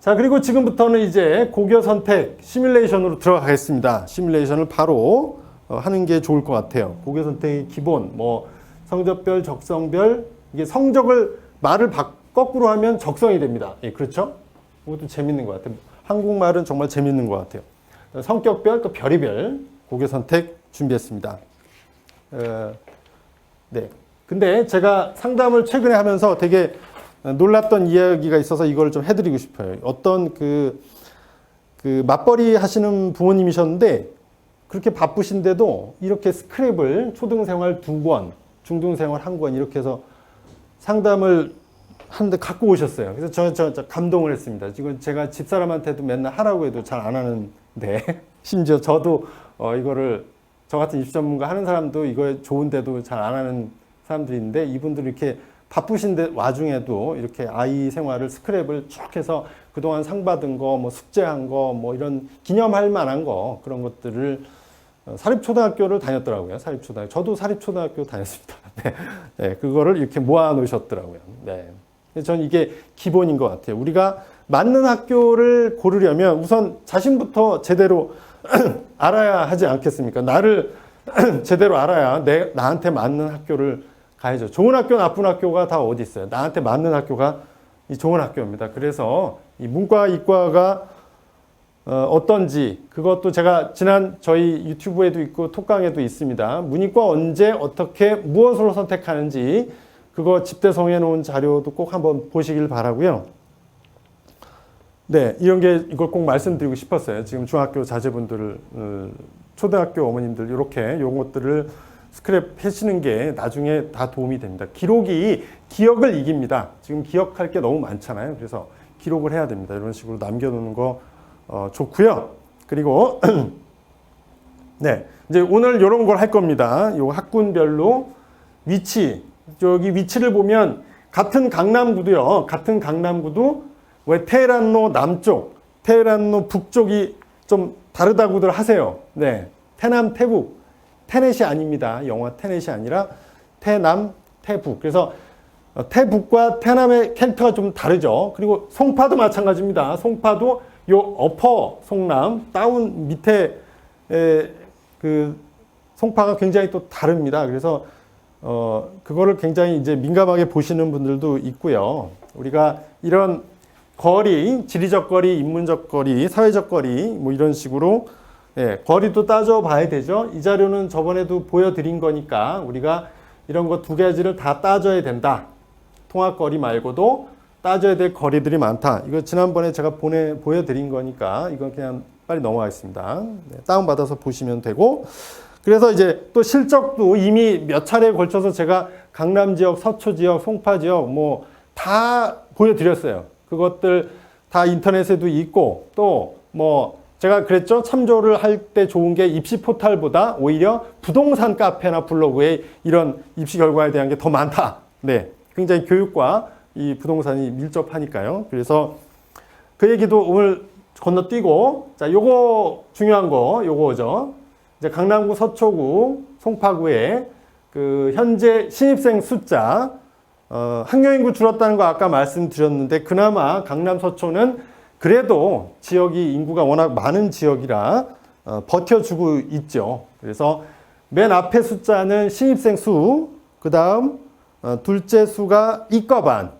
자, 그리고 지금부터는 이제 고교 선택 시뮬레이션으로 들어가겠습니다. 시뮬레이션을 바로 하는 게 좋을 것 같아요. 고교 선택의 기본, 뭐 성적별, 적성별, 이게 성적을 말을 거꾸로 하면 적성이 됩니다. 예, 그렇죠? 이것도 재밌는 것 같아요. 한국말은 정말 재밌는 것 같아요. 성격별, 또 별의별 고교 선택 준비했습니다. 네. 근데 제가 상담을 최근에 하면서 되게 놀랐던 이야기가 있어서 이걸 좀 해드리고 싶어요. 어떤 그 맞벌이 하시는 부모님이셨는데 그렇게 바쁘신데도 이렇게 스크랩을 초등생활 2권, 중등생활 1권 이렇게 해서 상담을 하는데 갖고 오셨어요. 그래서 저 감동을 했습니다. 지금 제가 집사람한테도 맨날 하라고 해도 잘 안 하는데 심지어 저도 이거를 저 같은 입시 전문가 하는 사람도 이거에 좋은데도 잘 안 하는 사람들이 있는데 이분들이 이렇게 바쁘신데 와중에도 이렇게 아이 생활을 스크랩을 쭉 해서 그동안 상 받은 거, 뭐 숙제한 거, 뭐 이런 기념할 만한 거 그런 것들을 사립초등학교를 다녔더라고요. 사립초등학교. 저도 사립초등학교 다녔습니다. 네. 네, 그거를 이렇게 모아 놓으셨더라고요. 네. 저는 이게 기본인 것 같아요. 우리가 맞는 학교를 고르려면 우선 자신부터 제대로 알아야 하지 않겠습니까? 나를 제대로 알아야 나한테 맞는 학교를 가야죠. 좋은 학교, 나쁜 학교가 다 어디 있어요? 나한테 맞는 학교가 이 좋은 학교입니다. 그래서 이 문과, 이과가 어떤지 그것도 제가 지난 저희 유튜브에도 있고 톡강에도 있습니다. 문이과 언제 어떻게 무엇으로 선택하는지 그거 집대성해 놓은 자료도 꼭 한번 보시길 바라고요. 네, 이걸 꼭 말씀드리고 싶었어요. 지금 중학교 자제분들, 초등학교 어머님들 이런 것들을 스크랩 하시는 게 나중에 다 도움이 됩니다. 기록이 기억을 이깁니다. 지금 기억할 게 너무 많잖아요. 그래서 기록을 해야 됩니다. 이런 식으로 남겨놓는 거 좋고요. 그리고 네, 이제 오늘 이런 걸 할 겁니다. 요 학군별로 위치, 저기 위치를 보면 같은 강남구도요. 같은 강남구도 왜 테헤란로 남쪽, 테헤란로 북쪽이 좀 다르다고들 하세요. 네, 테남, 태북. 테넷이 아닙니다. 영화 테넷이 아니라 테남, 태북. 그래서 태북과 테남의 캐릭터가 좀 다르죠. 그리고 송파도 마찬가지입니다. 송파도 요 어퍼 송남, 다운 밑에 그 송파가 굉장히 또 다릅니다. 그래서 그거를 굉장히 이제 민감하게 보시는 분들도 있고요. 우리가 이런 거리, 지리적 거리, 인문적 거리, 사회적 거리 뭐 이런 식으로 거리도 따져봐야 되죠. 이 자료는 저번에도 보여드린 거니까 우리가 이런 거 두 가지를 다 따져야 된다. 통합거리 말고도 따져야 될 거리들이 많다. 이거 지난번에 제가 보여드린 거니까 이건 그냥 빨리 넘어가겠습니다. 네, 다운받아서 보시면 되고 그래서 이제 또 실적도 이미 몇 차례에 걸쳐서 제가 강남 지역, 서초 지역, 송파 지역 뭐 다 보여드렸어요. 그것들 다 인터넷에도 있고 또 뭐 제가 그랬죠. 참조를 할 때 좋은 게 입시 포털보다 오히려 부동산 카페나 블로그에 이런 입시 결과에 대한 게 더 많다. 네. 굉장히 교육과 이 부동산이 밀접하니까요. 그래서 그 얘기도 오늘 건너뛰고, 자, 요거 중요한 거, 요거죠. 이제 강남구, 서초구, 송파구의 그 현재 신입생 숫자, 학령인구 줄었다는 거 아까 말씀드렸는데, 그나마 강남, 서초는 그래도 지역이 인구가 워낙 많은 지역이라 버텨주고 있죠. 그래서 맨 앞에 숫자는 신입생 수, 그 다음 둘째 수가 이과반,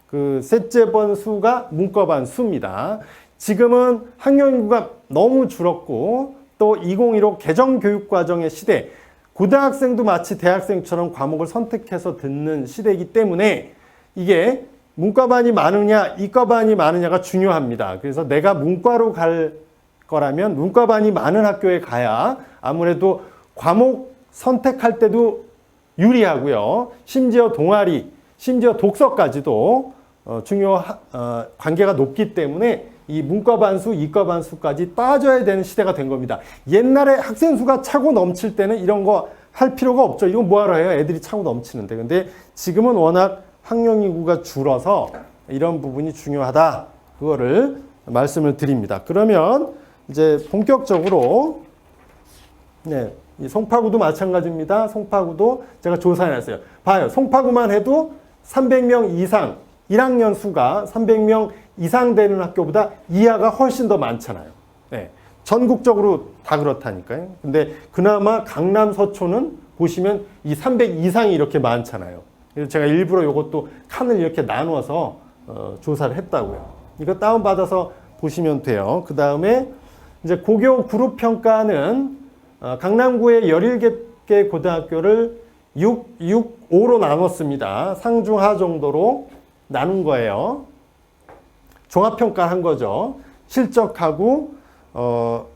그 셋째 번 수가 문과반 수입니다. 지금은 학령인구가 너무 줄었고 또 2015 개정교육과정의 시대, 고등학생도 마치 대학생처럼 과목을 선택해서 듣는 시대이기 때문에 이게 문과반이 많으냐 이과반이 많으냐가 중요합니다. 그래서 내가 문과로 갈 거라면 문과반이 많은 학교에 가야 아무래도 과목 선택할 때도 유리하고요. 심지어 동아리, 심지어 독서까지도 관계가 높기 때문에 이 문과반 수, 이과반 수까지 따져야 되는 시대가 된 겁니다. 옛날에 학생 수가 차고 넘칠 때는 이런 거 할 필요가 없죠. 이거 뭐하러 해요? 애들이 차고 넘치는데. 근데 지금은 워낙 학령인구가 줄어서 이런 부분이 중요하다. 그거를 말씀을 드립니다. 그러면 이제 본격적으로 네, 이 송파구도 마찬가지입니다. 송파구도 제가 조사해놨어요. 봐요. 송파구만 해도 300명 이상 1학년 수가 300명 이상 되는 학교보다 이하가 훨씬 더 많잖아요. 네. 전국적으로 다 그렇다니까요. 근데 그나마 강남 서초는 보시면 이 300 이상이 이렇게 많잖아요. 그래서 제가 일부러 이것도 칸을 이렇게 나눠서 조사를 했다고요. 이거 다운받아서 보시면 돼요. 그 다음에 이제 고교 그룹 평가는 강남구의 17개 고등학교를 6, 6, 5로 나눴습니다. 상중하 정도로 나눈 거예요. 종합평가를 한 거죠. 실적하고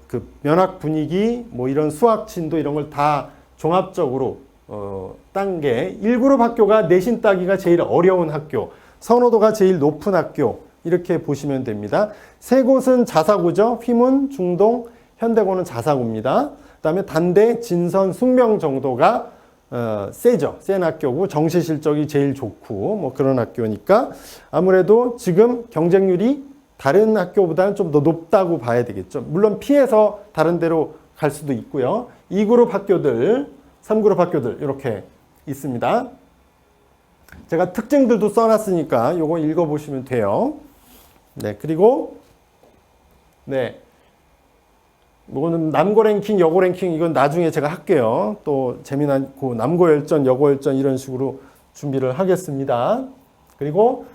그 면학 분위기, 뭐 이런 수학 진도 이런 걸 다 종합적으로 딴 게 1그룹 학교가 내신 따기가 제일 어려운 학교, 선호도가 제일 높은 학교 이렇게 보시면 됩니다. 세 곳은 자사고죠. 휘문, 중동, 현대고는 자사고입니다. 그 다음에 단대, 진선, 숙명 정도가 세죠. 센 학교고 정시 실적이 제일 좋고 뭐 그런 학교니까 아무래도 지금 경쟁률이 다른 학교보다는 좀 더 높다고 봐야 되겠죠. 물론 피해서 다른 데로 갈 수도 있고요. 2그룹 학교들, 3그룹 학교들 이렇게 있습니다. 제가 특징들도 써놨으니까 이거 읽어보시면 돼요. 네, 그리고 네, 이거는 남고 랭킹, 여고 랭킹 이건 나중에 제가 할게요. 또 재미난 남고 열전, 여고 열전 이런 식으로 준비를 하겠습니다. 그리고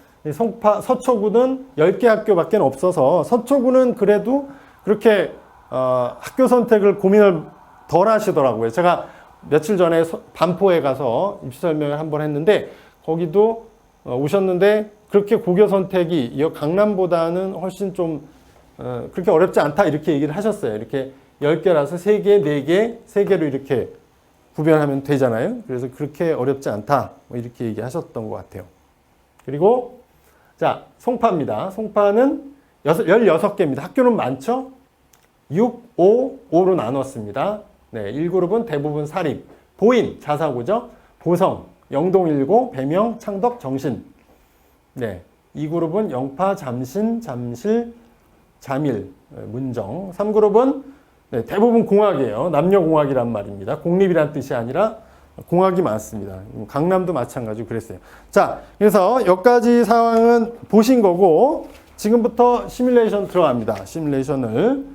서초구는 10개 학교밖에 없어서 서초구는 그래도 그렇게 학교 선택을 고민을 덜 하시더라고요. 제가 며칠 전에 반포에 가서 입시 설명을 한번 했는데 거기도 오셨는데 그렇게 고교 선택이 강남보다는 훨씬 좀 그렇게 어렵지 않다 이렇게 얘기를 하셨어요. 이렇게 10개라서 3개, 4개, 3개로 이렇게 구별하면 되잖아요. 그래서 그렇게 어렵지 않다 뭐 이렇게 얘기하셨던 것 같아요. 그리고 자, 송파입니다. 송파는 16개입니다. 학교는 많죠? 6, 5, 5로 나눴습니다. 네, 1그룹은 대부분 사립, 보인, 자사고죠. 보성, 영동1고, 배명, 창덕, 정신. 네, 2그룹은 영파, 잠신, 잠실, 잠일, 문정. 3그룹은 네, 대부분 공학이에요. 남녀공학이란 말입니다. 공립이란 뜻이 아니라 공학이 많습니다. 강남도 마찬가지로 그랬어요. 자, 그래서 여기까지 상황은 보신 거고 지금부터 시뮬레이션 들어갑니다. 시뮬레이션을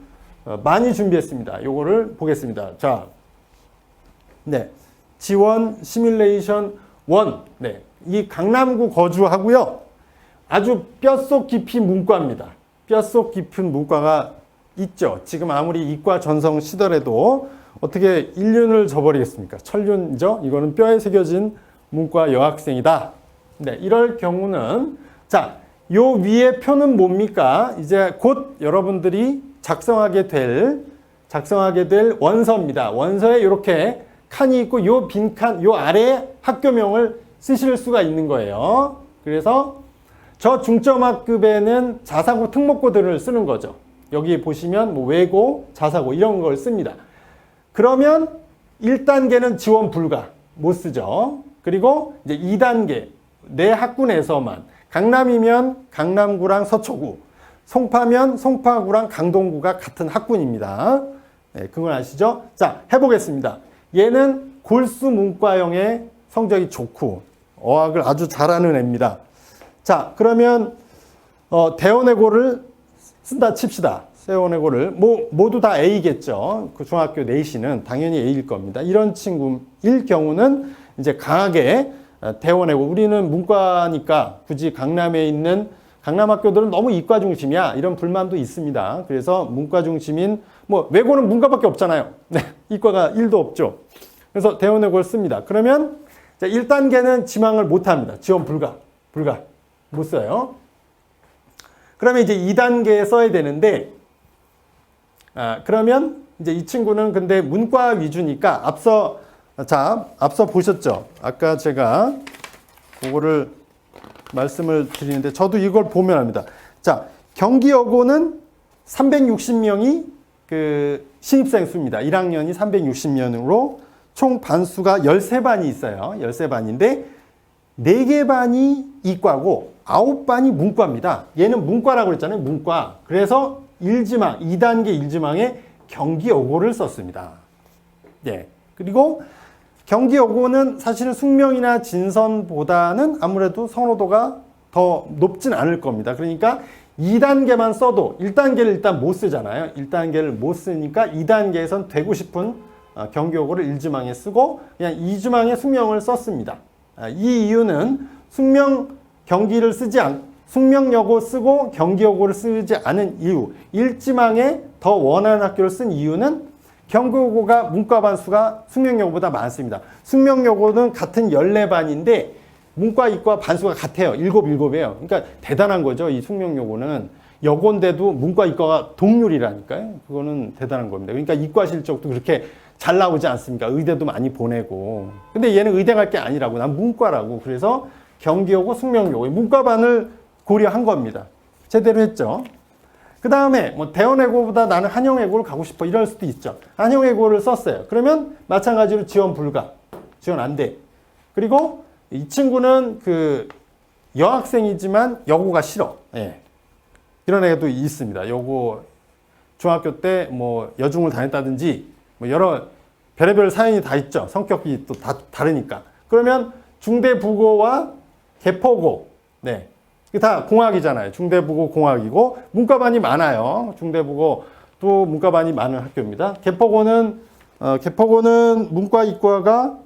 많이 준비했습니다. 요거를 보겠습니다. 자, 네, 지원 시뮬레이션 1. 네, 이 강남구 거주하고요. 아주 뼛속 깊이 문과입니다. 뼛속 깊은 문과가 있죠. 지금 아무리 이과 전성 시더라도 어떻게 인륜을 저버리겠습니까? 천륜이죠. 이거는 뼈에 새겨진 문과 여학생이다. 네, 이럴 경우는 자, 요 위에 표는 뭡니까? 이제 곧 여러분들이 작성하게 될 원서입니다. 원서에 이렇게 칸이 있고 요 빈 칸, 요 아래에 학교명을 쓰실 수가 있는 거예요. 그래서 저 중점학급에는 자사고 특목고들을 쓰는 거죠. 여기 보시면 뭐 외고, 자사고 이런 걸 씁니다. 그러면 1단계는 지원 불가, 못 쓰죠. 그리고 이제 2단계, 내 학군에서만. 강남이면 강남구랑 서초구, 송파면 송파구랑 강동구가 같은 학군입니다. 네, 그건 아시죠? 자, 해보겠습니다. 얘는 골수 문과형의 성적이 좋고 어학을 아주 잘하는 애입니다. 자, 그러면 대원외고를 쓴다 칩시다. 대원외고를 모두 다 A겠죠. 그 중학교 내신은 당연히 A일 겁니다. 이런 친구일 경우는 이제 강하게 대원외고, 우리는 문과니까 굳이 강남에 있는 강남 학교들은 너무 이과 중심이야 이런 불만도 있습니다. 그래서 문과 중심인 뭐 외고는 문과밖에 없잖아요. 네, 이과가 1도 없죠. 그래서 대원외고를 씁니다. 그러면 1단계는 지망을 못합니다. 지원 불가 못 써요. 그러면 이제 2단계에 써야 되는데 그러면 이제 이 친구는 근데 문과 위주니까 앞서 보셨죠? 아까 제가 그거를 말씀을 드리는데 저도 이걸 보면 합니다. 자, 경기여고는 360명이 그 신입생 수입니다. 1학년이 360명으로 총 반수가 13반이 있어요. 13반인데 4개 반이 이과고 9반이 문과입니다. 얘는 문과라고 그랬잖아요. 문과. 그래서 2단계 1지망에 경기여고를 썼습니다. 네. 그리고 경기여고는 사실은 숙명이나 진선보다는 아무래도 선호도가 더 높진 않을 겁니다. 그러니까 2단계만 써도 1단계를 일단 못 쓰잖아요. 1단계를 못 쓰니까 2단계에선 되고 싶은 경기요구를 1주망에 쓰고 그냥 2주망에 숙명을 썼습니다. 이 이유는 숙명여고 쓰고 경기요구를 쓰지 않은 이유, 1지망에 더 원하는 학교를 쓴 이유는 경기요구가 문과 반수가 숙명여고보다 많습니다. 숙명여고는 같은 14반인데 문과, 이과 반수가 같아요. 7이에요. 그러니까 대단한 거죠. 이 숙명여고는. 여고인데도 문과, 이과가 동률이라니까요. 그거는 대단한 겁니다. 그러니까 이과 실적도 그렇게 잘 나오지 않습니까? 의대도 많이 보내고. 근데 얘는 의대 갈 게 아니라고. 난 문과라고. 그래서 경기여고, 숙명여고. 문과반을 고려한 겁니다. 제대로 했죠. 그 다음에 뭐 대원외고보다 나는 한영외고를 가고 싶어. 이럴 수도 있죠. 한영외고를 썼어요. 그러면 마찬가지로 지원 불가. 지원 안 돼. 그리고 이 친구는 그 여학생이지만 여고가 싫어. 예. 이런 애도 있습니다. 여고 중학교 때 뭐 여중을 다녔다든지 뭐 여러 별의별 사연이 다 있죠. 성격이 또 다 다르니까. 그러면 중대부고와 개포고, 네, 이게 다 공학이잖아요. 중대부고 공학이고 문과반이 많아요. 중대부고 또 문과반이 많은 학교입니다. 개포고는 문과 이과가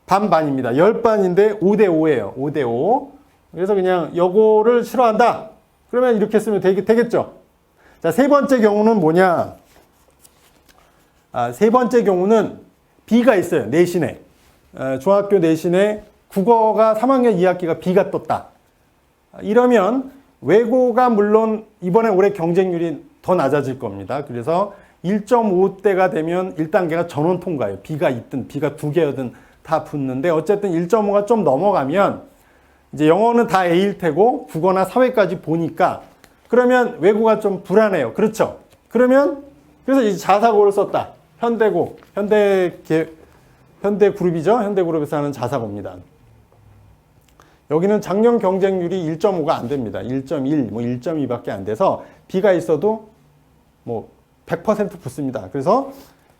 반반입니다. 10반인데 5대5예요. 5대5. 그래서 그냥 여고를 싫어한다. 그러면 이렇게 쓰면 되겠죠. 자, 세 번째 경우는 뭐냐? 세 번째 경우는 B가 있어요. 내신에. 중학교 내신에 국어가 3학년 2학기가 B가 떴다. 이러면 외고가 물론 이번에 올해 경쟁률이 더 낮아질 겁니다. 그래서 1.5대가 되면 1단계가 전원 통과예요. B가 있든 B가 2개여든 다 붙는데 어쨌든 1.5가 좀 넘어가면 이제 영어는 다 A일 테고 국어나 사회까지 보니까 그러면 외고가 좀 불안해요. 그렇죠? 그래서 이제 자사고를 썼다. 현대고, 현대그룹이죠. 현대그룹에서 하는 자사고입니다. 여기는 작년 경쟁률이 1.5가 안 됩니다. 1.1, 뭐 1.2밖에 안 돼서 B가 있어도 뭐 100% 붙습니다. 그래서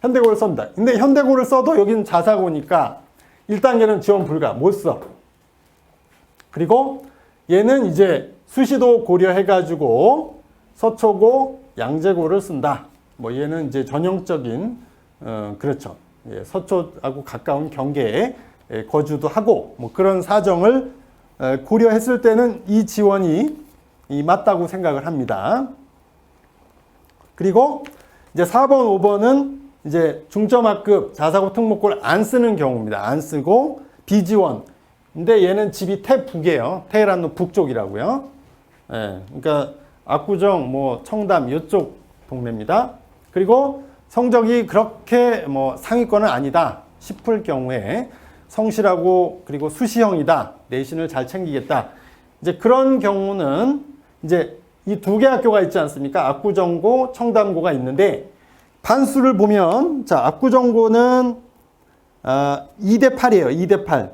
현대고를 쓴다. 근데 현대고를 써도 여기는 자사고니까 1단계는 지원 불가, 못 써. 그리고 얘는 이제 수시도 고려해가지고 서초고, 양재고를 쓴다. 뭐 얘는 이제 전형적인, 그렇죠. 예, 서초하고 가까운 경계에 거주도 하고, 뭐 그런 사정을 고려했을 때는 이 지원이 맞다고 생각을 합니다. 그리고 이제 4번, 5번은 이제 중점학급 자사고 특목고를 안 쓰는 경우입니다. 안 쓰고 비지원. 근데 얘는 집이 태북이에요. 테헤란로 북쪽이라고요. 예, 그러니까 압구정, 뭐 청담 이쪽 동네입니다. 그리고 성적이 그렇게 뭐 상위권은 아니다 싶을 경우에 성실하고 그리고 수시형이다. 내신을 잘 챙기겠다. 이제 그런 경우는 이제 이 두 개 학교가 있지 않습니까? 압구정고, 청담고가 있는데 반수를 보면 자, 압구정고는 2대 8이에요. 2대 8.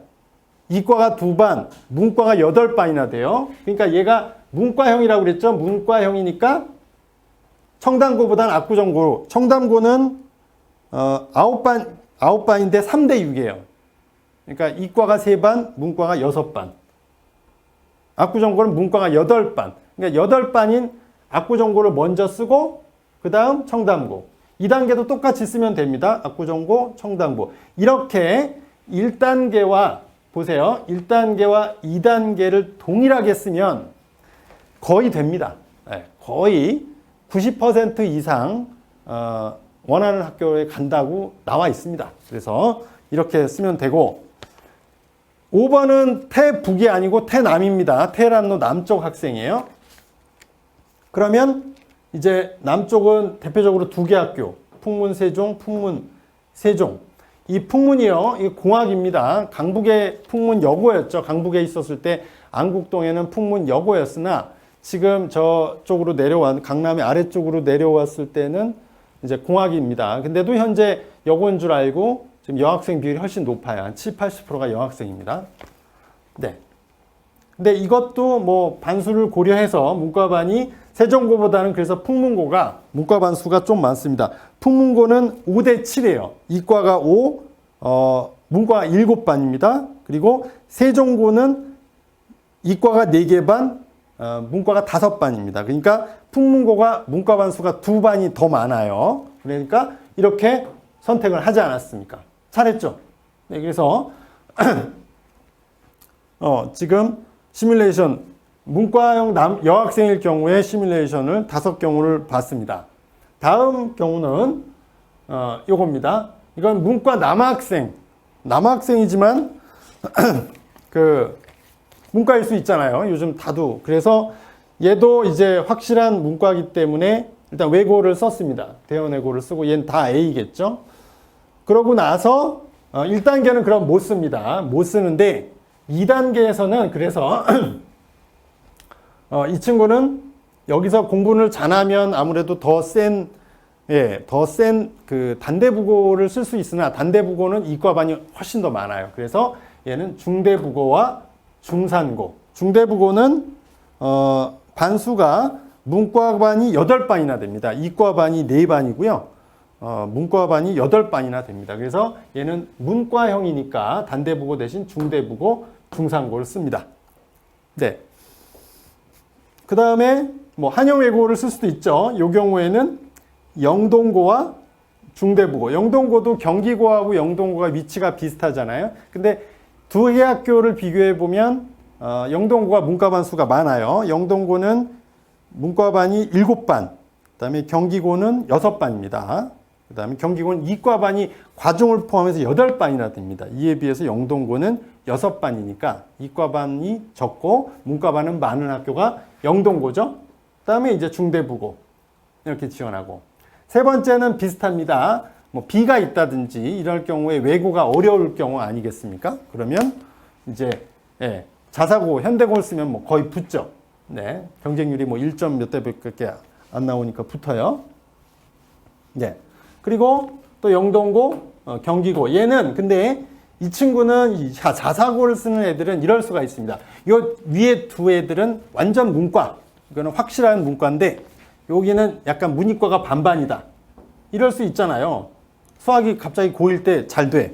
이과가 2반, 문과가 8반이나 돼요. 그러니까 얘가 문과형이라고 그랬죠. 문과형이니까 청담고보다는 압구정고. 청담고는 9반인데 3대 6이에요. 그러니까 이과가 3반, 문과가 6반. 압구정고는 문과가 8반. 그러니까 8반인 압구정고를 먼저 쓰고 그 다음 청담고. 2단계도 똑같이 쓰면 됩니다. 압구정고, 청담고. 이렇게 1단계와 보세요. 1단계와 2단계를 동일하게 쓰면 거의 됩니다. 네, 거의 90% 이상 원하는 학교에 간다고 나와 있습니다. 그래서 이렇게 쓰면 되고 5번은 태북이 아니고 태남입니다. 테헤란로 남쪽 학생이에요. 그러면 이제 남쪽은 대표적으로 2개 학교, 풍문 세종, 풍문 세종. 이 풍문이요, 이 공학입니다. 강북의 풍문 여고였죠. 강북에 있었을 때 안국동에는 풍문 여고였으나 지금 저쪽으로 강남의 아래쪽으로 내려왔을 때는 이제 공학입니다. 근데도 현재 여고인 줄 알고 지금 여학생 비율이 훨씬 높아요. 한 70, 80%가 여학생입니다. 네. 근데 이것도 뭐 반수를 고려해서 문과반이 세종고보다는 그래서 풍문고가 문과반 수가 좀 많습니다. 풍문고는 5대 7이에요. 이과가 5, 문과가 7반입니다. 그리고 세종고는 이과가 4개 반, 문과가 5반입니다. 그러니까 풍문고가 문과 반수가 2반이 더 많아요. 그러니까 이렇게 선택을 하지 않았습니까? 잘했죠? 네, 그래서 지금 시뮬레이션 문과형 여학생일 경우에 시뮬레이션을 5경우를 봤습니다. 다음 경우는 요겁니다. 이건 문과 남학생이지만 그 문과일 수 있잖아요. 요즘 다도. 그래서 얘도 이제 확실한 문과이기 때문에 일단 외고를 썼습니다. 대원 외고를 쓰고 얘는 다 A겠죠. 그러고 나서 1단계는 그럼 못 씁니다. 못 쓰는데 2단계에서는 그래서 이 친구는 여기서 공부를 잘하면 아무래도 더 센 그 단대국어를 쓸 수 있으나 단대국어는 이과반이 훨씬 더 많아요. 그래서 얘는 중대국어와 중산고. 중대국어는 반수가 문과반이 8반이나 됩니다. 이과반이 4반이고요. 문과반이 8반이나 됩니다. 그래서 얘는 문과형이니까 단대국어 대신 중대국어, 중산고를 씁니다. 네. 그 다음에 뭐 한영외고를 쓸 수도 있죠. 이 경우에는 영동고와 중대국어. 영동고도 경기고하고 영동고가 위치가 비슷하잖아요. 근데 두 개 학교를 비교해 보면 영동고가 문과반 수가 많아요. 영동고는 문과반이 7반, 그 다음에 경기고는 6반입니다. 그 다음에 경기고는 이과반이 과중을 포함해서 8반이나 됩니다. 이에 비해서 영동고는 6반이니까 이과반이 적고 문과반은 많은 학교가 영동고죠. 그 다음에 이제 중대부고 이렇게 지원하고. 세 번째는 비슷합니다. 뭐 B가 있다든지 이럴 경우에 외고가 어려울 경우 아니겠습니까? 그러면 이제 자사고, 현대고를 쓰면 뭐 거의 붙죠. 네, 경쟁률이 뭐 1점 몇 대밖에 안 나오니까 붙어요. 네, 그리고 또 영동고, 경기고. 얘는 근데 이 친구는 자사고를 쓰는 애들은 이럴 수가 있습니다. 요 위에 두 애들은 완전 문과. 이거는 확실한 문과인데 여기는 약간 문이과가 반반이다. 이럴 수 있잖아요. 수학이 갑자기 고1 때 잘 돼.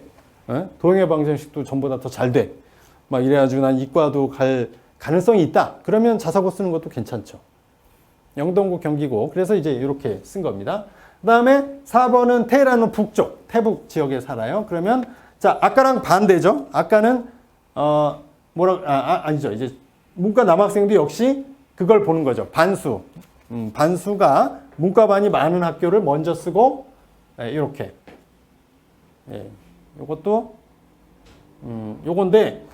도형의 방정식도 전보다 더 잘 돼. 막 이래가지고 난 이과도 갈 가능성이 있다. 그러면 자사고 쓰는 것도 괜찮죠. 영동고, 경기고. 그래서 이제 이렇게 쓴 겁니다. 그 다음에 4번은 테헤란은 북쪽, 태북 지역에 살아요. 그러면 자, 아까랑 반대죠. 아까는 아니죠. 이제 문과 남학생도 역시 그걸 보는 거죠. 반수. 반수가 문과반이 많은 학교를 먼저 쓰고 이렇게. 요것도 요건데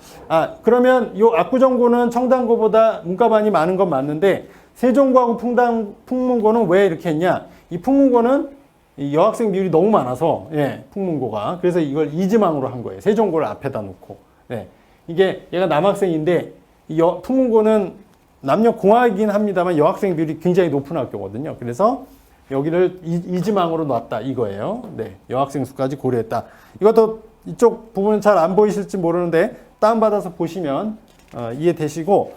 그러면 요 압구정고는 청담고보다 문과반이 많은 건 맞는데 세종고하고 풍문고는 왜 이렇게 했냐? 이 풍문고는 이 여학생 비율이 너무 많아서 풍문고가 그래서 이걸 이지망으로 한 거예요. 세종고를 앞에다 놓고. 이게 얘가 남학생인데 풍문고는 남녀 공학이긴 합니다만 여학생 비율이 굉장히 높은 학교거든요. 그래서 여기를 이지망으로 놨다 이거예요. 네, 여학생 수까지 고려했다. 이것도 이쪽 부분은 잘 안 보이실지 모르는데 다운받아서 보시면 이해되시고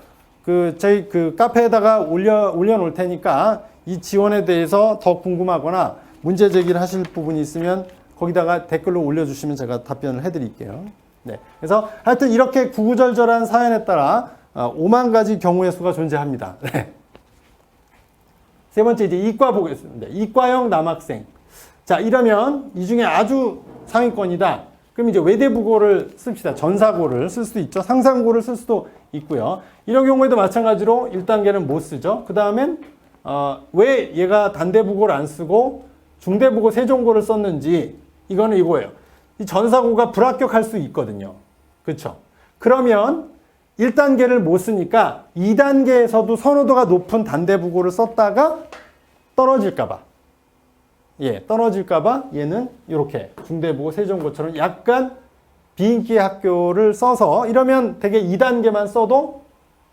저희 카페에다가 올려놓을 테니까 이 지원에 대해서 더 궁금하거나 문제 제기를 하실 부분이 있으면 거기다가 댓글로 올려주시면 제가 답변을 해드릴게요. 네, 그래서 하여튼 이렇게 구구절절한 사연에 따라 5만 가지 경우의 수가 존재합니다. 네. 세 번째 이제 이과 보겠습니다. 이과형 남학생. 자, 이러면 이 중에 아주 상위권이다. 그럼 이제 외대부고를 씁시다. 전사고를 쓸 수도 있죠. 상상고를 쓸 수도 있고요. 이런 경우에도 마찬가지로 1단계는 못 쓰죠. 그 다음엔 왜 얘가 단대부고를 안 쓰고 중대부고 세종고를 썼는지 이거는 이거예요. 이 전사고가 불합격할 수 있거든요. 그렇죠? 그러면 1단계를 못 쓰니까 2단계에서도 선호도가 높은 단대부고를 썼다가 떨어질까봐. 떨어질까봐 얘는 이렇게 중대부고 세종고처럼 약간 비인기 학교를 써서 이러면 되게 2단계만 써도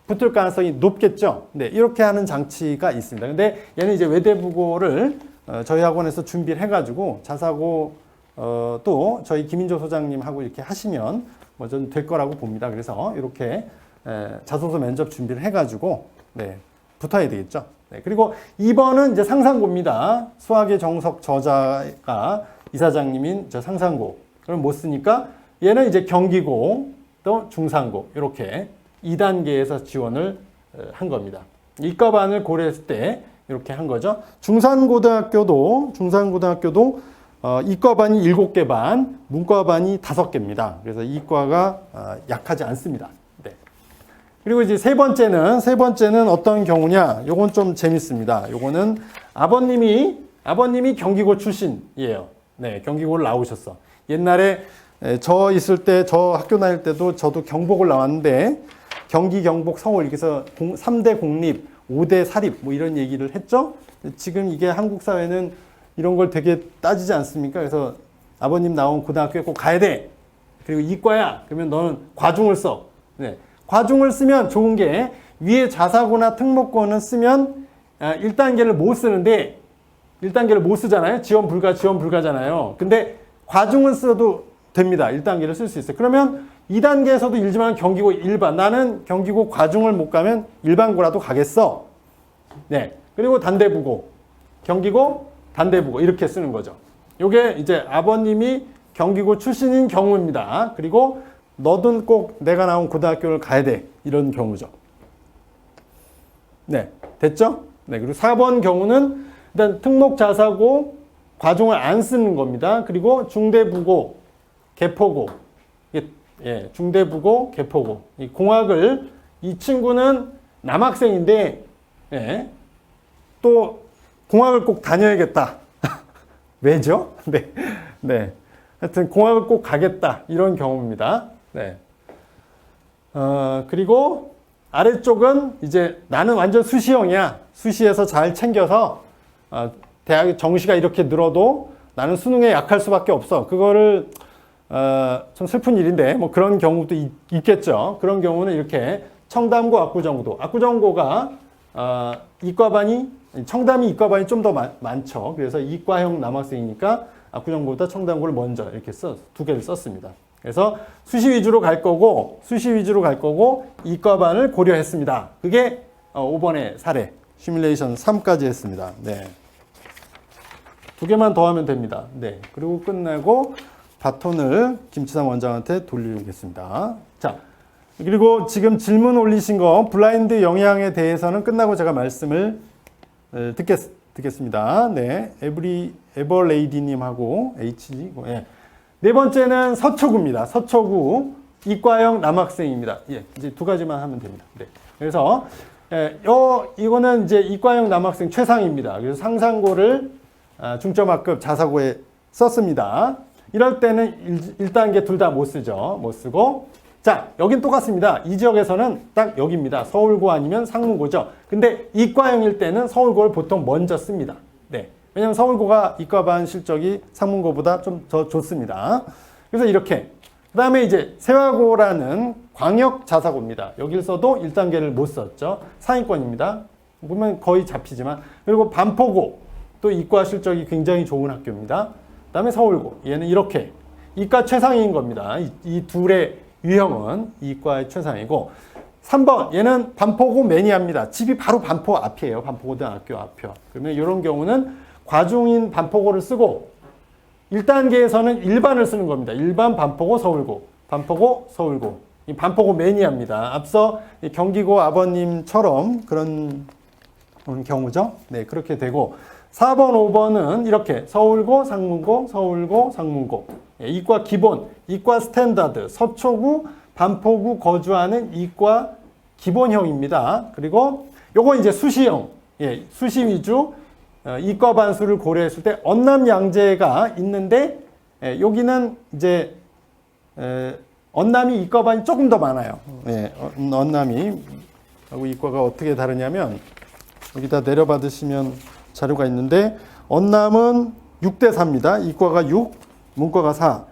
붙을 가능성이 높겠죠. 네, 이렇게 하는 장치가 있습니다. 근데 얘는 이제 외대부고를 저희 학원에서 준비를 해가지고 자사고 또 저희 김인조 소장님하고 이렇게 하시면 뭐 좀 될 거라고 봅니다. 그래서 이렇게 자소서 면접 준비를 해가지고 붙어야 되겠죠. 네, 그리고 2번은 이제 상상고입니다. 수학의 정석 저자가 이사장님인 저 상상고. 그럼 못 쓰니까 얘는 이제 경기고 또 중상고 이렇게 2단계에서 지원을 한 겁니다. 이과반을 고려했을 때 이렇게 한 거죠. 중산고등학교도 이과반이 7개 반, 문과반이 5개입니다. 그래서 이과가 약하지 않습니다. 네. 그리고 이제 세 번째는 어떤 경우냐? 요건 좀 재밌습니다. 요거는 아버님이 경기고 출신이에요. 네, 경기고를 나오셨어. 옛날에 저 있을 때, 저 학교 다닐 때도 저도 경복을 나왔는데 경기, 경복, 서울 이렇게서 3대 공립, 5대 사립 뭐 이런 얘기를 했죠. 지금 이게 한국 사회는 이런 걸 되게 따지지 않습니까? 그래서 아버님 나온 고등학교에 꼭 가야 돼. 그리고 이과야. 그러면 너는 과중을 써. 네. 과중을 쓰면 좋은 게 위에 자사고나 특목고는 쓰면 1단계를 못 쓰는데 1단계를 못 쓰잖아요. 지원 불가잖아요. 근데 과중을 써도 됩니다. 1단계를 쓸 수 있어요. 그러면 2단계에서도 일지만 경기고 일반. 나는 경기고 과중을 못 가면 일반고라도 가겠어. 네. 그리고 단대부고. 경기고, 단대부고. 이렇게 쓰는 거죠. 요게 이제 아버님이 경기고 출신인 경우입니다. 그리고 너든 꼭 내가 나온 고등학교를 가야 돼. 이런 경우죠. 네. 됐죠? 네. 그리고 4번 경우는 일단 특목자사고 과중을 안 쓰는 겁니다. 그리고 중대부고, 개포고. 예, 중대부고, 개포고. 이 공학을, 이 친구는 남학생인데, 예, 또 공학을 꼭 다녀야겠다. 왜죠? 네. 네. 하여튼 공학을 꼭 가겠다. 이런 경우입니다. 네. 그리고 아래쪽은 이제 나는 완전 수시형이야. 수시에서 잘 챙겨서, 대학 정시가 이렇게 늘어도 나는 수능에 약할 수밖에 없어. 그거를 좀 슬픈 일인데 뭐 그런 경우도 있겠죠. 그런 경우는 이렇게 청담고, 압구정고. 압구정고가 청담이 이과반이 좀 더 많죠. 그래서 이과형 남학생이니까 압구정고보다 청담고를 먼저 이렇게 두 개를 썼습니다. 그래서 수시 위주로 갈 거고 이과반을 고려했습니다. 그게 5번의 사례 시뮬레이션 3까지 했습니다. 네. 두 개만 더 하면 됩니다. 네. 그리고 끝내고 바톤을 김치삼 원장한테 돌리겠습니다. 자, 그리고 지금 질문 올리신 거 블라인드 영향에 대해서는 끝나고 제가 말씀을 듣겠습니다. 네, 에버레이디님하고 HG. 예. 네 번째는 서초구입니다. 서초구 이과형 남학생입니다. 예, 이제 두 가지만 하면 됩니다. 네. 그래서 이거는 이제 이과형 남학생 최상입니다. 그래서 상상고를 중점학급 자사고에 썼습니다. 이럴 때는 1단계 둘 다 못 쓰죠. 못 쓰고. 자, 여긴 똑같습니다. 이 지역에서는 딱 여기입니다. 서울고 아니면 상문고죠. 근데 이과형일 때는 서울고를 보통 먼저 씁니다. 네. 왜냐면 서울고가 이과반 실적이 상문고보다 좀 더 좋습니다. 그래서 이렇게. 그 다음에 이제 세화고라는 광역 자사고입니다. 여기서도 1단계를 못 썼죠. 상위권입니다. 보면 거의 잡히지만. 그리고 반포고. 또 이과 실적이 굉장히 좋은 학교입니다. 그 다음에 서울고. 얘는 이렇게. 이과 최상위인 겁니다. 이 둘의 유형은 이과의 최상이고 3번 얘는 반포고 매니아입니다. 집이 바로 반포 앞이에요. 반포고등학교 앞이요. 그러면 이런 경우는 과중인 반포고를 쓰고 1단계에서는 일반을 쓰는 겁니다. 일반 반포고 서울고 반포고 서울고 이 반포고 매니아입니다. 앞서 경기고 아버님처럼 그런 경우죠. 네, 그렇게 되고 4번, 5번은 이렇게 서울고, 상문고, 서울고, 상문고. 이과 기본, 이과 스탠다드, 서초구, 반포구 거주하는 이과 기본형입니다. 그리고 요거 이제 수시형, 예, 수시 위주 이과 반수를 고려했을 때 언남양재가 있는데 여기는 이제 언남이 이과반이 조금 더 많아요. 예, 언남이 하고 이과가 어떻게 다르냐면 여기다 내려받으시면 자료가 있는데 언남은 6대 4입니다. 이과가 6, 문과가 4.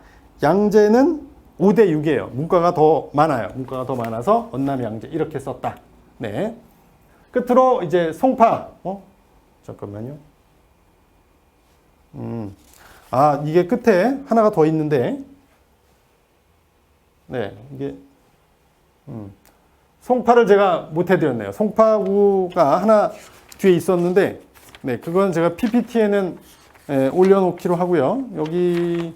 양재는 5대 6이에요. 문과가 더 많아요. 문과가 더 많아서 언남 양재 이렇게 썼다. 네. 끝으로 이제 송파. 잠깐만요. 이게 끝에 하나가 더 있는데. 네, 이게 송파를 제가 못 해드렸네요. 송파구가 하나 뒤에 있었는데 네, 그건 제가 PPT에는 올려놓기로 하고요. 여기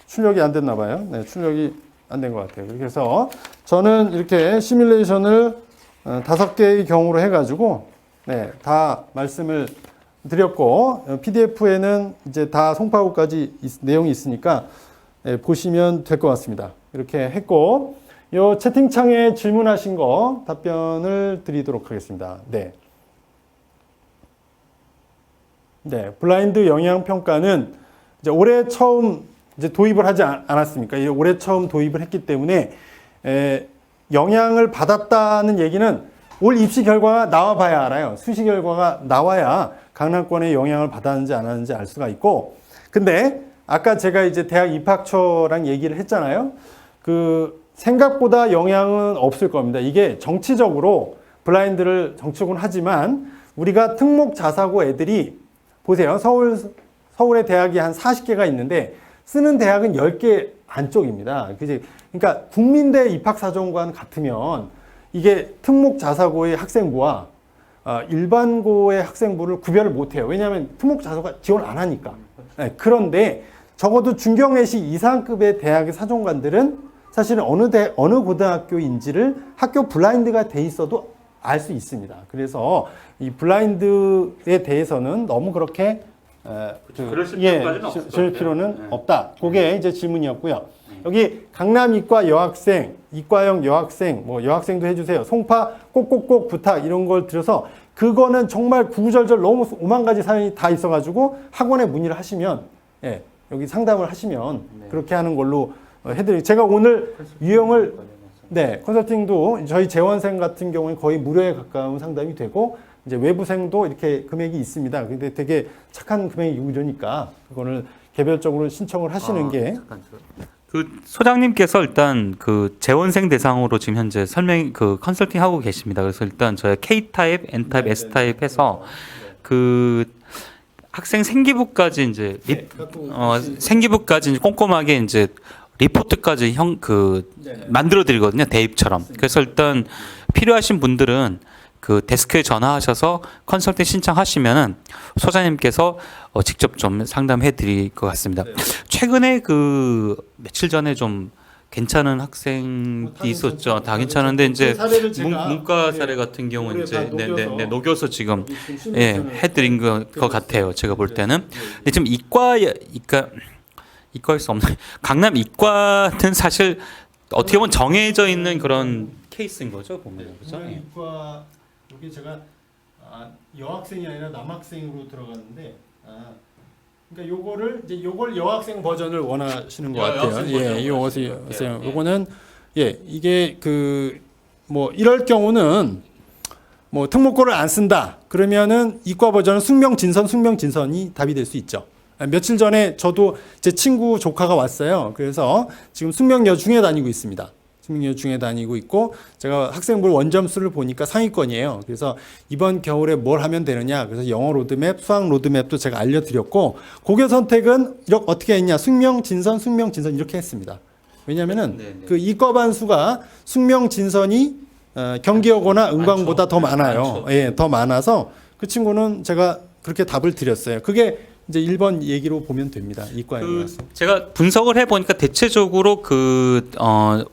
출력이 안 됐나 봐요. 네, 출력이 안 된 것 같아요. 그래서 저는 이렇게 시뮬레이션을 5개의 경우로 해가지고 다 말씀을 드렸고 PDF에는 이제 다 송파구까지 내용이 있으니까 보시면 될 것 같습니다. 이렇게 했고 요 채팅창에 질문하신 거 답변을 드리도록 하겠습니다. 블라인드 영향 평가는 이제 올해 처음 이제 도입을 하지 않았습니까? 올해 처음 도입을 했기 때문에 영향을 받았다는 얘기는 올 입시 결과가 나와 봐야 알아요. 수시 결과가 나와야 강남권에 영향을 받았는지 안 하는지 알 수가 있고, 근데 아까 제가 이제 대학 입학처랑 얘기를 했잖아요. 그 생각보다 영향은 없을 겁니다. 이게 정치적으로 블라인드를 정치적으로 하지만 우리가 특목 자사고 애들이 보세요. 서울의 대학이 한 40개가 있는데 쓰는 대학은 10개 안쪽입니다. 그러니까 국민대 입학사정관 같으면 이게 특목 자사고의 학생부와 일반고의 학생부를 구별을 못해요. 왜냐하면 특목 자사고가 지원 안 하니까. 그런데 적어도 중경외시 이상급의 대학의 사정관들은 사실은 어느 고등학교인지를 학교 블라인드가 돼 있어도 알 수 있습니다. 그래서 이 블라인드에 대해서는 너무 그렇게 줄 필요는 없다. 그게 이제 질문이었고요. 여기 강남 이과 여학생, 이과형 여학생, 뭐 여학생도 해주세요. 송파 꼭꼭꼭 부탁 이런 걸 드려서 그거는 정말 구구절절 너무 5만 가지 사연이 다 있어가지고 학원에 문의를 하시면 여기 상담을 하시면 그렇게 하는 걸로 해드리고 제가 오늘 유형을 컨설팅도 저희 재원생 같은 경우는 거의 무료에 가까운 상담이 되고 이제 외부생도 이렇게 금액이 있습니다. 근데 되게 착한 금액이 이러니까 그거를 개별적으로 신청을 하시는 게. 그 소장님께서 일단 그 재원생 대상으로 지금 현재 컨설팅 하고 계십니다. 그래서 일단 저희 K 타입, N 타입, S 타입 해서 그 학생 생기부까지 이제 생기부까지 이제 꼼꼼하게 이제 리포트까지 만들어 드리거든요. 대입처럼. 그래서 일단 필요하신 분들은 그 데스크에 전화하셔서 컨설팅 신청하시면은 소장님께서 직접 좀 상담해 드릴 것 같습니다. 최근에 그 며칠 전에 좀 괜찮은 학생이 있었죠. 다 괜찮은데 이제 문과 사례 같은 경우는 이제 녹여서 지금 해드린 것 같아요. 제가 볼 때는. 근데 지금 이과일 수 없나요? 강남 이과는 사실 어떻게 보면 정해져 있는 그런 케이스인 거죠, 보면. 그죠? 이과 여기 제가 여학생이 아니라 남학생으로 들어갔는데 그러니까 요걸 여학생 버전을 원하시는 것 같아요. 요거는 이게 뭐 이럴 경우는 뭐 특목고를 안 쓴다. 그러면은 이과 버전은 숙명진선이 답이 될 수 있죠. 며칠 전에 저도 제 친구 조카가 왔어요. 그래서 지금 숙명여중에 다니고 있습니다. 숙명여중에 다니고 있고 제가 학생부 원점수를 보니까 상위권이에요. 그래서 이번 겨울에 뭘 하면 되느냐. 그래서 영어 로드맵, 수학 로드맵도 제가 알려드렸고 고교 선택은 어떻게 했냐. 숙명진선 이렇게 했습니다. 왜냐하면은 그 이과 반수가 숙명진선이 경기여고나 은광보다 더 많아요. 더 많아서 그 친구는 제가 그렇게 답을 드렸어요. 그게 이제 1번 얘기로 보면 됩니다. 이과에 제가 분석을 해보니까 대체적으로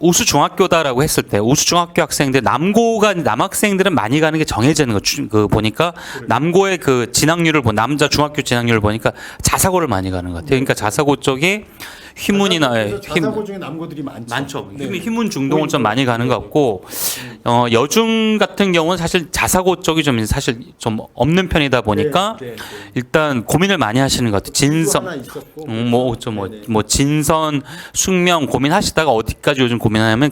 우수 중학교다라고 했을 때 우수 중학교 학생들 남학생들은 많이 가는 게 정해지는 거 보니까 남고의 그 진학률을 남자 중학교 진학률을 보니까 자사고를 많이 가는 것 같아요. 그러니까 자사고 쪽에 휘문이나 자사고 중에 남고들이 많죠. 휘문 중동을 좀 많이 가는 것 같고 여중 같은 경우는 사실 자사고 쪽이 좀 사실 좀 없는 편이다 보니까 일단 고민을 많이 하시는 것 같아요. 진선, 진선, 숙명 고민하시다가 어디까지 요즘 고민하냐면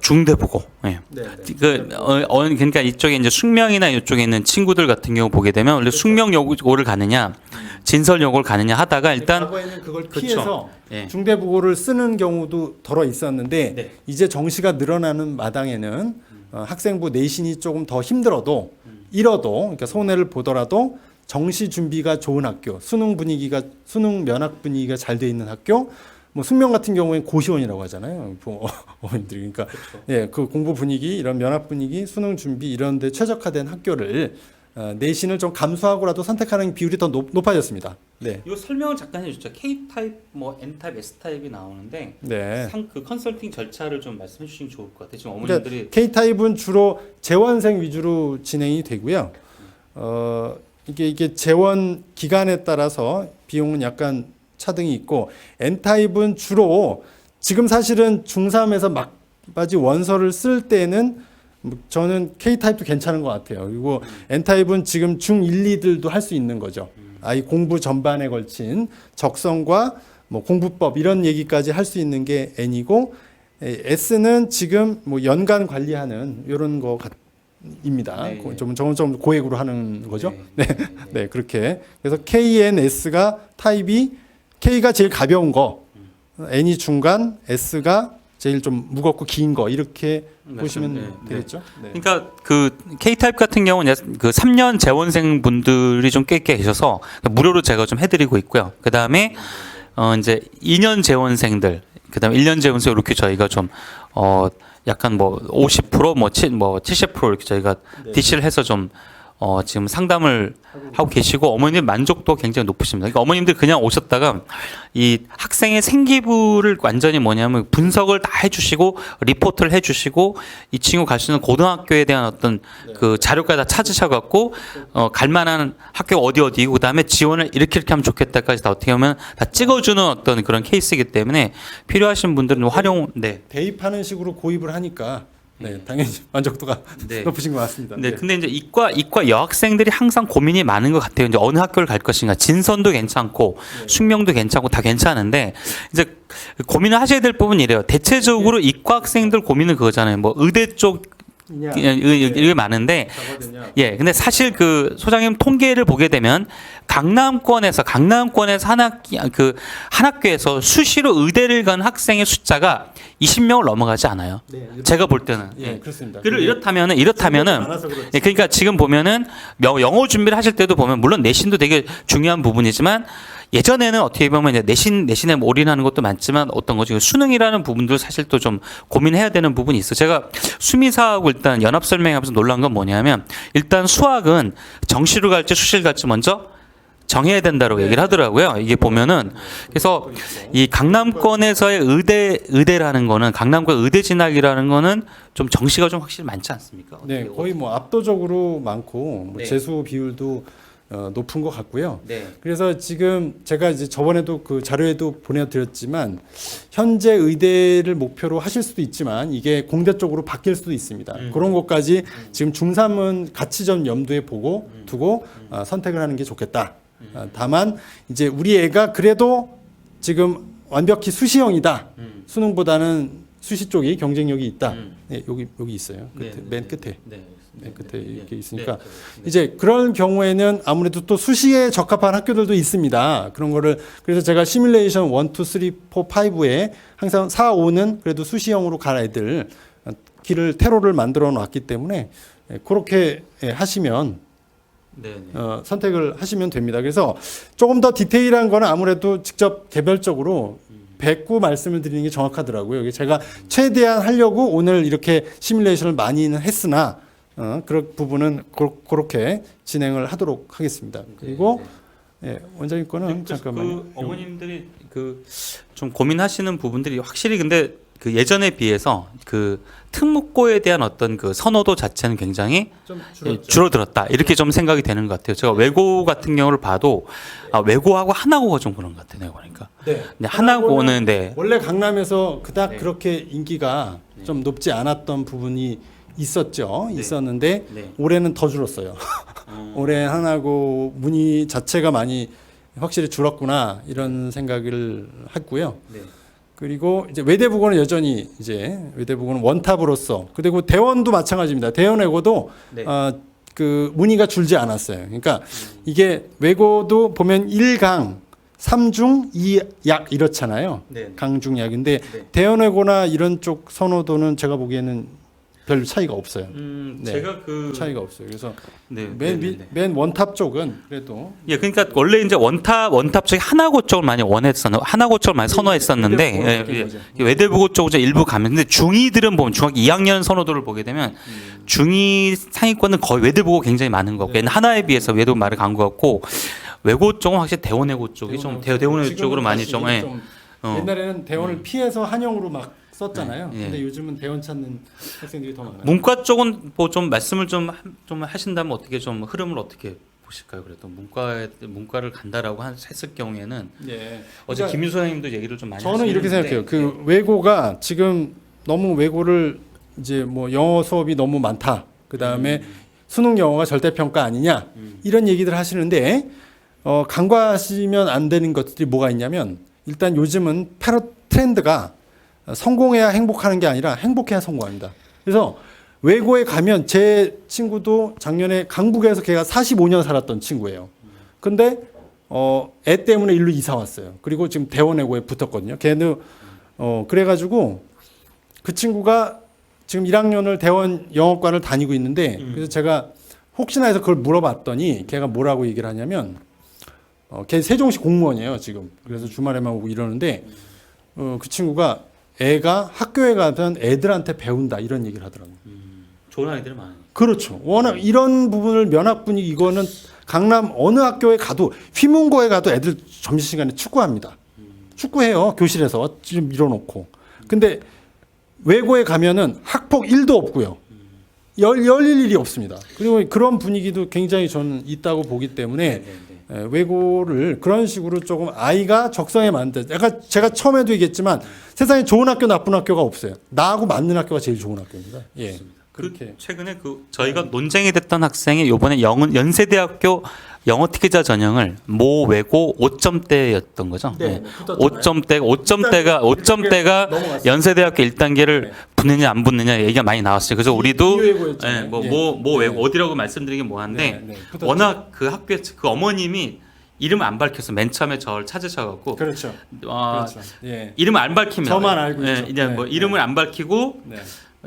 중대 보고. 그러니까 이쪽에 이제 숙명이나 이쪽에 있는 친구들 같은 경우 보게 되면 원래 숙명여고를 가느냐, 진설여고를 가느냐 하다가 일단 과거에는 그걸 피해서 중대국어를 쓰는 경우도 덜어 있었는데 이제 정시가 늘어나는 마당에는 학생부 내신이 조금 더 힘들어도 그러니까 손해를 보더라도 정시 준비가 좋은 학교, 수능 면학 분위기가 잘 돼 있는 학교, 뭐 숙명 같은 경우에는 고시원이라고 하잖아요. 어머님들이 그러니까 그 공부 분위기, 이런 면학 분위기, 수능 준비 이런 데 최적화된 학교를 내신을 좀 감수하고라도 선택하는 비율이 더 높아졌습니다. 네. 이 설명을 잠깐 해주죠. K 타입, 뭐 N 타입, S 타입이 나오는데 네. 그 컨설팅 절차를 좀 말씀해 주시면 좋을 것 같아요. 지금 그러니까 어머님들이 K 타입은 주로 재원생 위주로 진행이 되고요. 이게 재원 기간에 따라서 비용은 약간 차등이 있고 N 타입은 주로 지금 사실은 중3에서 막바지 원서를 쓸 때는 저는 K 타입도 괜찮은 것 같아요. 그리고 N 타입은 지금 중1, 2들도 할 수 있는 거죠. 아이 공부 전반에 걸친 적성과 뭐 공부법 이런 얘기까지 할 수 있는 게 N이고 S는 지금 뭐 연간 관리하는 이런 거 입니다. 네, 네. 좀 고액으로 하는 거죠. 네, 그렇게. 그래서 KNS가 타입이 K가 제일 가벼운 거, N이 중간, S가 제일 좀 무겁고 긴 거 이렇게 보시면 되겠죠. 네. 그러니까 그 K 타입 같은 경우는 그 3년 재원생 분들이 좀 꽤 계셔서 무료로 제가 좀 해드리고 있고요. 그 다음에 이제 2년 재원생들, 그 다음에 1년 재원생 이렇게 저희가 좀 약간 뭐 50% 뭐 70% 이렇게 저희가 DC를 해서 좀 지금 상담을 하고 계시고 어머님 만족도 굉장히 높으십니다. 그러니까 어머님들 그냥 오셨다가 이 학생의 생기부를 완전히 뭐냐면 분석을 다 해주시고 리포트를 해주시고 이 친구 갈 수 있는 고등학교에 대한 어떤 그 자료까지 다 찾으셔갖고 갈 만한 학교가 어디고 그다음에 지원을 이렇게 하면 좋겠다까지 다 어떻게 보면 다 찍어주는 어떤 그런 케이스이기 때문에 필요하신 분들은 활용 대입하는 식으로 고입을 하니까 당연히 만족도가 높으신 것 같습니다. 네, 근데 이제 이과 여학생들이 항상 고민이 많은 것 같아요. 이제 어느 학교를 갈 것인가. 진선도 괜찮고, 숙명도 괜찮고 다 괜찮은데 이제 고민을 하셔야 될 부분이 이래요. 대체적으로 이과 학생들 고민은 그거잖아요. 뭐 의대 쪽 이게 많은데, 예, 근데 사실 그 소장님 통계를 보게 되면 강남권에서 한 학교에서 수시로 의대를 간 학생의 숫자가 20명을 넘어가지 않아요. 제가 볼 때는. 예, 그렇습니다. 이렇다면은 그렇지. 그러니까 지금 보면은 영어 준비를 하실 때도 보면 물론 내신도 되게 중요한 부분이지만 예전에는 어떻게 보면 이제 내신에 올인하는 것도 많지만 어떤 거지 수능이라는 부분도 사실 또 좀 고민해야 되는 부분이 있어. 제가 수미사하고 일단 연합 설명하면서 놀란 건 뭐냐면 일단 수학은 정시로 갈지 수시를 갈지 먼저 정해야 된다고 얘기를 하더라고요. 이게 보면은 그래서 이 강남권에서의 의대라는 거는 강남권 의대 진학이라는 거는 좀 정시가 좀 확실히 많지 않습니까? 네, 거의 뭐 압도적으로 많고 뭐 재수 비율도 높은 것 같고요. 그래서 지금 제가 이제 저번에도 그 자료에도 보내드렸지만 현재 의대를 목표로 하실 수도 있지만 이게 공대 쪽으로 바뀔 수도 있습니다. 그런 것까지 지금 중3은 같이 좀 염두에 두고 선택을 하는 게 좋겠다. 다만 이제 우리 애가 그래도 지금 완벽히 수시형이다. 수능보다는 수시 쪽이 경쟁력이 있다. 네, 여기 있어요. 맨 끝에. 맨 끝에 이렇게 있으니까 이제 그런 경우에는 아무래도 또 수시에 적합한 학교들도 있습니다. 그런 거를 그래서 제가 시뮬레이션 1, 2, 3, 4, 5에 항상 4, 5는 그래도 수시형으로 갈 애들 테로를 만들어 놨기 때문에 그렇게 하시면 선택을 하시면 됩니다. 그래서 조금 더 디테일한 거는 아무래도 직접 개별적으로 뵙고 말씀을 드리는 게 정확하더라고요. 제가 최대한 하려고 오늘 이렇게 시뮬레이션을 많이는 했으나 그런 부분은 그렇게 진행을 하도록 하겠습니다. 그리고 원장님 거는 잠깐만요. 그 어머님들이 그 좀 고민하시는 부분들이 확실히 근데 그 예전에 비해서 그 특목고에 대한 어떤 그 선호도 자체는 굉장히 좀 줄어들었다 이렇게 좀 생각이 되는 것 같아요. 제가 외고 같은 경우를 봐도 외고하고 하나고가 좀 그런 것 같아요. 내가 보니까. 근데 하나고는 원래 강남에서 그닥 그렇게 인기가 좀 높지 않았던 부분이 있었는데 올해는 더 줄었어요. 올해 하나고 문의 자체가 많이 확실히 줄었구나 이런 생각을 했고요. 그리고 이제 외대부고는 여전히 외대부고는 원탑으로서 그리고 대원도 마찬가지입니다. 대원 외고도 그 문의가 줄지 않았어요. 그러니까 이게 외고도 보면 1강, 3중, 2약 이렇잖아요. 강중약인데 대원 외고나 이런 쪽 선호도는 제가 보기에는 별 차이가 없어요. 네. 제가 그 차이가 없어요. 그래서 네, 맨 원탑 쪽은 그래도 예, 그러니까 원래 이제 원탑 쪽이 하나고 쪽을 많이 하나고 쪽을 많이 선호했었는데 외대부고 쪽을 이제 일부 가면 근데 중2들은 보면 중학교 2학년 선호도를 보게 되면 중2 상위권은 거의 외대부고 굉장히 많은 것 같고 하나에 비해서 외대부 말을 간 것 같고 외고 쪽은 확실히 대원외고 쪽이 좀 대원외고 쪽으로 많이 좀 옛날에는 대원을 피해서 한영으로 막 썼잖아요. 예. 근데 요즘은 대원 찾는 학생들이 더 많아요. 문과 쪽은 뭐 좀 말씀을 좀 하신다면 어떻게 좀 흐름을 어떻게 보실까요? 그래도 문과를 간다라고 했을 경우에는 예. 어제 그러니까 김윤수 선생님도 얘기를 좀 많이 저는 이렇게 하시는데 생각해요. 그 외고가 지금 너무 외고를 이제 뭐 영어 수업이 너무 많다. 그 다음에 수능 영어가 절대평가 아니냐 이런 얘기들 하시는데 간과하시면 안 되는 것들이 뭐가 있냐면 일단 요즘은 트렌드가 성공해야 행복하는 게 아니라 행복해야 성공합니다. 그래서 외고에 가면 제 친구도 작년에 강북에서 걔가 45년 살았던 친구예요. 근데 애 때문에 일로 이사 왔어요. 그리고 지금 대원외고에 붙었거든요. 걔는 그래가지고 그 친구가 지금 1학년을 대원 영어과를 다니고 있는데 그래서 제가 혹시나 해서 그걸 물어봤더니 걔가 뭐라고 얘기를 하냐면 걔 세종시 공무원이에요 지금. 그래서 주말에만 오고 이러는데 그 친구가 애가 학교에 가면 애들한테 배운다 이런 얘기를 하더라고요. 좋은 아이들이 많아요. 그렇죠. 워낙 이런 부분을 면학 분위기 이거는 강남 어느 학교에 가도 휘문고에 가도 애들 점심시간에 축구합니다. 축구해요 교실에서 지금 밀어놓고. 근데 외고에 가면은 학폭 1도 없고요. 열릴 일이 없습니다. 그리고 그런 분위기도 굉장히 저는 있다고 보기 때문에 외고를 그런 식으로 조금 아이가 적성에 맞는 약간 제가 처음에도 얘기했지만 세상에 좋은 학교 나쁜 학교가 없어요. 나하고 맞는 학교가 제일 좋은 학교입니다. 예. 그렇게 최근에 저희가 논쟁이 됐던 학생이 이번에 연세대학교 영어 특기자 전형을 모 외고 5점대였던 거죠. 네, 5점대가 넘어갔어요. 연세대학교 1단계를 붙느냐 안 붙느냐 얘기가 많이 나왔어요. 그래서 우리도 이외고였잖아요. 모 외고 어디라고 말씀드리긴 뭐한데 워낙 그 학교 그 어머님이 이름을 안 밝혀서 맨 처음에 저를 찾으셔갖고 그렇죠. 그렇죠. 예. 이름을 안 밝히면 저만 알고 있죠. 이제 뭐 이름을 안 밝히고 네.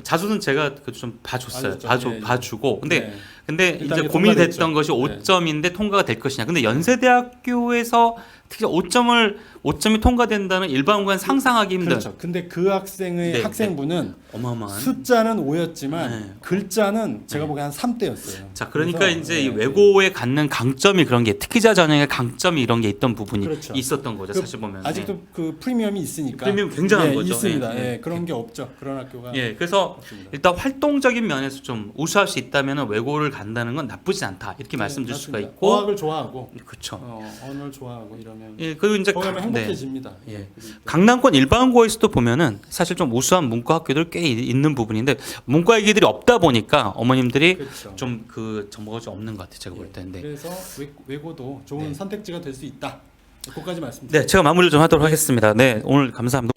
자수는 제가 좀 봐줬어요. 알겠죠. 봐주고. 근데 일단 이제 이게 고민이 통과됐죠. 됐던 것이 5점인데 통과가 될 것이냐. 근데 연세대학교에서 특히 5점이 통과된다는 일반고는 상상하기 힘든. 그렇죠. 근데 그 학생의 네, 학생분은 어마어마한. 숫자는 5였지만 네. 글자는 제가 보기엔 한 3대였어요. 자, 그러니까 이제 이 외고에 갖는 강점이 그런 게 특기자 전형의 강점이 이런 게 있던 부분이 그렇죠. 있었던 거죠. 그 사실 보면. 아직도 그 프리미엄이 있으니까. 프리미엄 굉장한 거죠. 있습니다. 예, 예, 그런 게 없죠. 그런 학교가. 예, 그래서 없습니다. 일단 활동적인 면에서 좀 우수할 수 있다면 외고를 간다는 건 나쁘지 않다 이렇게 말씀드릴 수가 맞습니다. 있고, 어학을 좋아하고 그렇죠. 언어를 좋아하고 이러면 예, 그리고 이제 거기 가면 네. 행복해집니다. 예. 강남권 일반고에서도 보면은 사실 좀 우수한 문과 학교들 꽤 있는 부분인데 문과 얘기들이 없다 보니까 어머님들이 그렇죠. 좀 그 정보가 좀 없는 것 같아요. 제가 볼 텐데. 그래서 외고도 좋은 네. 선택지가 될 수 있다. 그것까지 말씀드립니다. 네, 제가 마무리를 좀 하도록 하겠습니다. 네, 오늘 감사합니다.